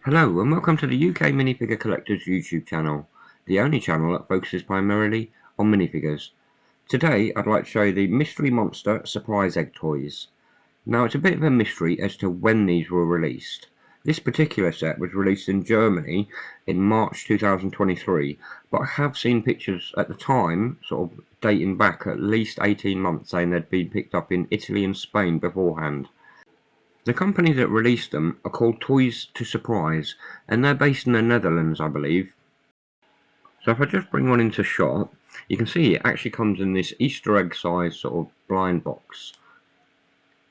Hello and welcome to the UK Minifigure Collectors YouTube channel, the only channel that focuses primarily on minifigures. Today I'd like to show you the Mystery Monster Surprise Egg toys. Now it's a bit of a mystery as to when these were released. This particular set was released in Germany in March 2023, but I have seen pictures at the time, sort of dating back at least 18 months, saying they'd been picked up in Italy and Spain beforehand. The company that released them are called Toys2Surprise, and they're based in the Netherlands, I believe. So if I just bring one into shot, you can see it actually comes in this Easter egg size sort of blind box.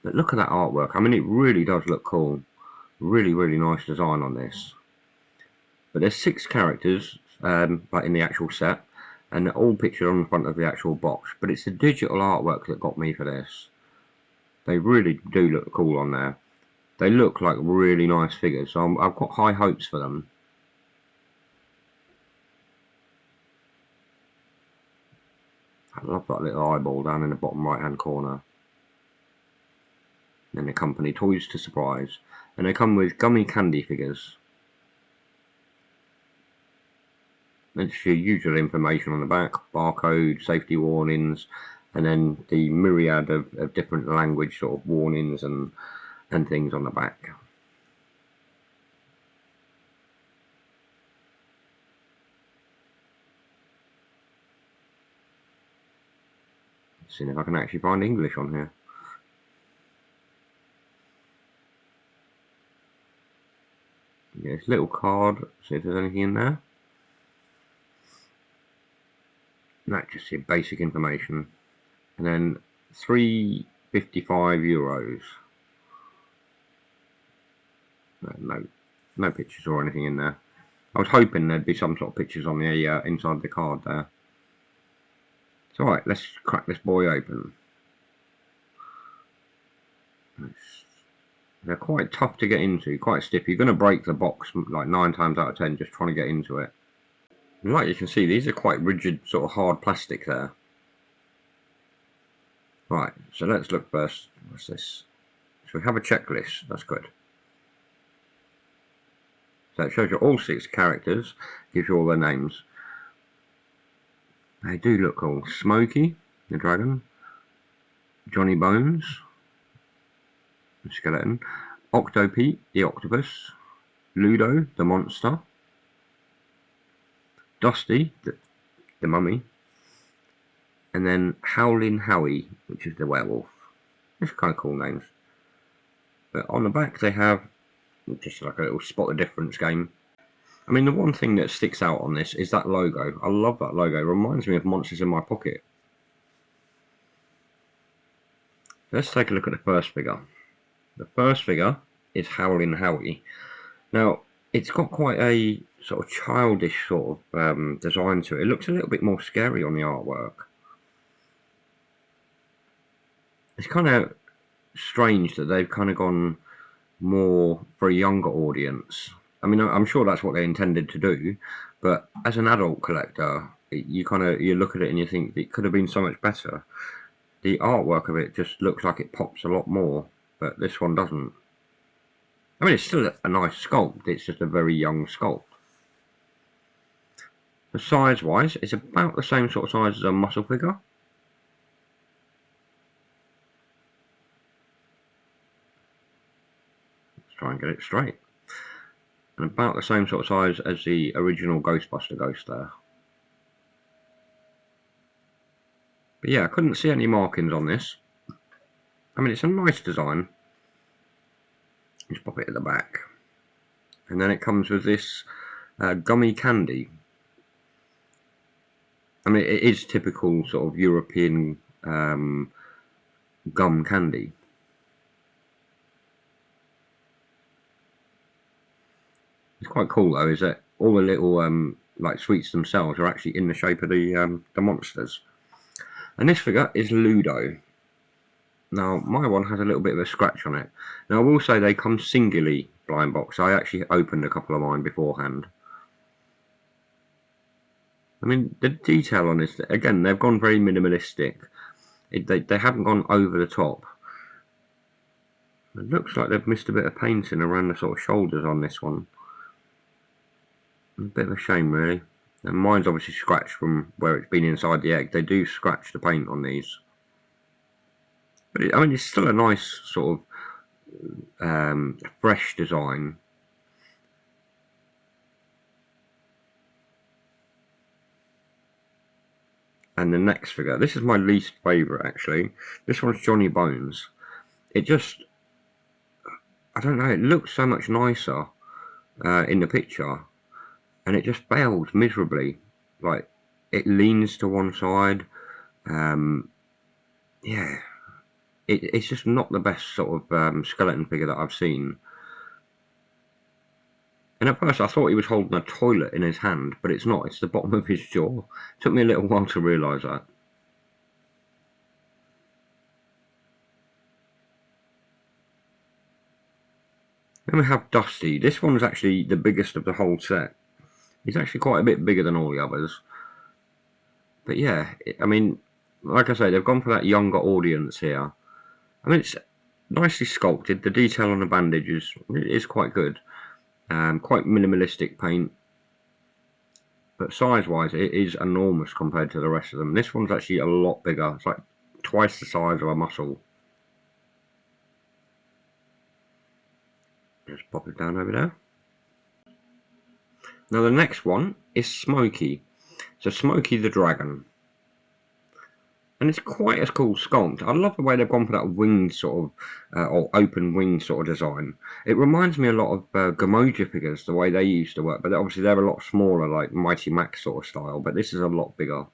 But look at that artwork. I mean, it really does look cool. Really, really nice design on this. But there's 6 characters, like in the actual set, and they're all pictured on the front of the actual box. But it's the digital artwork that got me for this. They really do look cool on there. They look like really nice figures, so I've got high hopes for them. I love that little eyeball down in the bottom right hand corner. Then the company Toys2Surprise, and they come with gummy candy figures. That's your usual information on the back, barcode, safety warnings, and then the myriad of different language sort of warnings and things on the back. Let's see if I can actually find English on here. Yeah, this little card, see if there's anything in there. That's just your basic information. And then €3.55. No pictures or anything in there. I was hoping there'd be some sort of pictures on the inside of the card there. So alright, let's crack this boy open. They're quite tough to get into, quite stiff. You're going to break the box like 9 times out of 10 just trying to get into it. And like you can see, these are quite rigid, sort of hard plastic there. Right, so let's look first. What's this? So we have a checklist, that's good. So it shows you all 6 characters, gives you all their names. They do look cool. Smokey, the dragon. Johnny Bones, the skeleton. Octopete, the octopus. Ludo, the monster. Dusty, the mummy. And then Howlin' Howie, which is the werewolf. It's kind of cool names. But on the back they have just like a little spot of difference game. I mean, the one thing that sticks out on this is that logo. I love that logo. It reminds me of Monsters in My Pocket. Let's take a look at the first figure. The first figure is Howlin' Howie. Now, it's got quite a sort of childish sort of design to it. It looks a little bit more scary on the artwork. It's kind of strange that they've kind of gone more for a younger audience. I mean, I'm sure that's what they intended to do, but as an adult collector, you look at it and you think it could have been so much better. The artwork of it just looks like it pops a lot more, but this one doesn't. I mean, it's still a nice sculpt, it's just a very young sculpt. The size-wise, it's about the same sort of size as a muscle figure. Let's try and get it straight. And about the same sort of size as the original Ghostbuster ghost there. But yeah, I couldn't see any markings on this. I mean, it's a nice design. Just pop it at the back. And then it comes with this gummy candy. I mean, it is typical sort of European gum candy. It's quite cool though, is that all the little like sweets themselves are actually in the shape of the monsters. And this figure is Ludo. Now, my one has a little bit of a scratch on it. Now, I will say they come singularly blind box. I actually opened a couple of mine beforehand. I mean, the detail on this, again, they've gone very minimalistic. They haven't gone over the top. It looks like they've missed a bit of painting around the sort of shoulders on this one. A bit of a shame, really. And mine's obviously scratched from where it's been inside the egg. They do scratch the paint on these. But I mean, it's still a nice sort of fresh design. And the next figure, this is my least favourite actually. This one's Johnny Bones. It just, I don't know, it looks so much nicer in the picture, and it just fails miserably. Like, it leans to one side. Yeah, it's just not the best sort of skeleton figure that I've seen. And at first I thought he was holding a toilet in his hand, but it's not, it's the bottom of his jaw. It took me a little while to realise that. Then we have Dusty. This one's actually the biggest of the whole set. He's actually quite a bit bigger than all the others. But yeah, I mean, like I say, they've gone for that younger audience here. I mean, it's nicely sculpted. The detail on the bandage is quite good. Quite minimalistic paint. But size-wise, it is enormous compared to the rest of them. This one's actually a lot bigger. It's like twice the size of a muscle. Just pop it down over there. Now the next one is Smokey. So Smokey the Dragon. And it's quite a cool sculpt. I love the way they've gone for that winged sort of, or open wing sort of design. It reminds me a lot of Gamoja figures, the way they used to work, but obviously they're a lot smaller, like Mighty Max sort of style, but this is a lot bigger.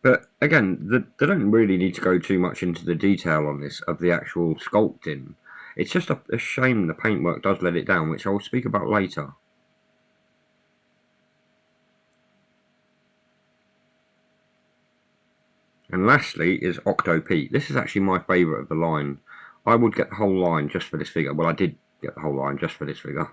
But again, they don't really need to go too much into the detail on this, of the actual sculpting. It's just a shame the paintwork does let it down, which I will speak about later. And lastly is Octo Pete. This is actually my favourite of the line. I would get the whole line just for this figure. Well, I did get the whole line just for this figure.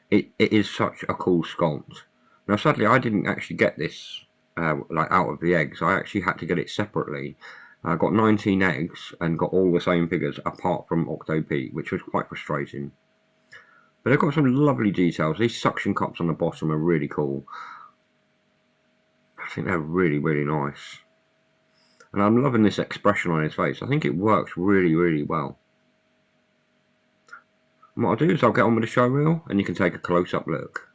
It is such a cool sculpt. Now, sadly, I didn't actually get this like out of the eggs. I actually had to get it separately. I got 19 eggs and got all the same figures apart from Octo Pete, which was quite frustrating. But they've got some lovely details. These suction cups on the bottom are really cool. I think they're really, really nice. And I'm loving this expression on his face. I think it works really, really well. And what I'll do is I'll get on with the show reel and you can take a close-up look.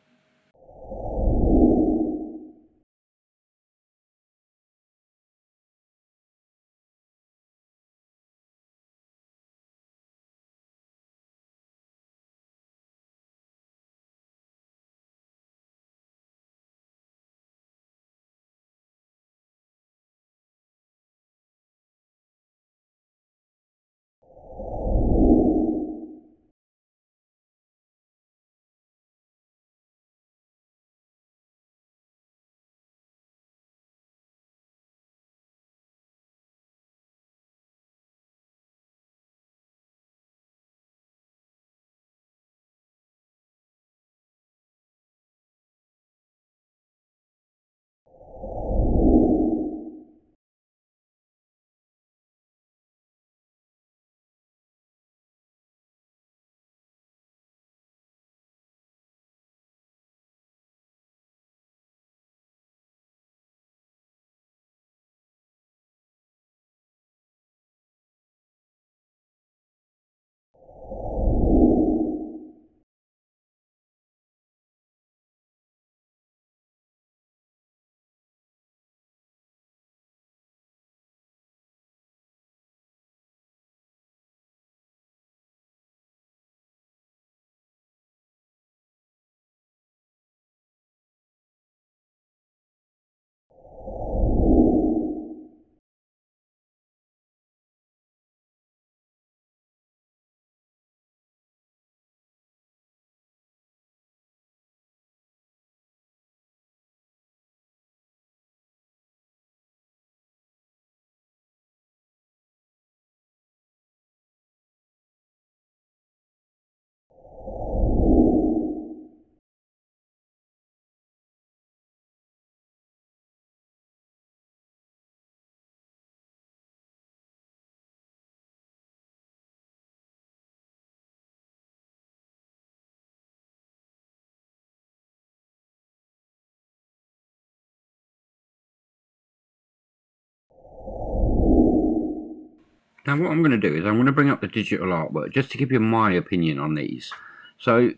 Now what I'm going to do is I'm going to bring up the digital artwork just to give you my opinion on these. So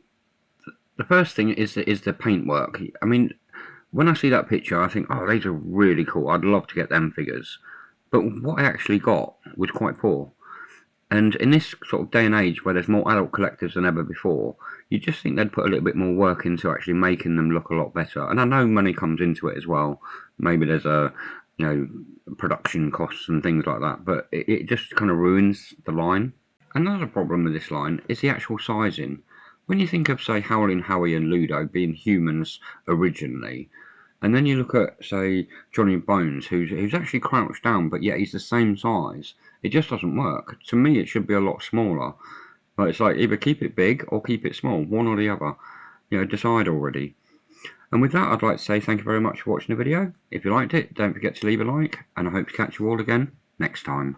the first thing is the paintwork. I mean, when I see that picture, I think, oh, these are really cool. I'd love to get them figures. But what I actually got was quite poor. And in this sort of day and age where there's more adult collectors than ever before, you just think they'd put a little bit more work into actually making them look a lot better. And I know money comes into it as well. Maybe there's production costs and things like that, but it just kind of ruins the line. Another problem with this line is the actual sizing. When you think of, say, Howlin' Howie and Ludo being humans originally, and then you look at, say, Johnny Bones, who's actually crouched down, but yet he's the same size. It just doesn't work. To me, it should be a lot smaller. But it's like either keep it big or keep it small, one or the other. Decide already. And with that, I'd like to say thank you very much for watching the video. If you liked it, don't forget to leave a like, and I hope to catch you all again next time.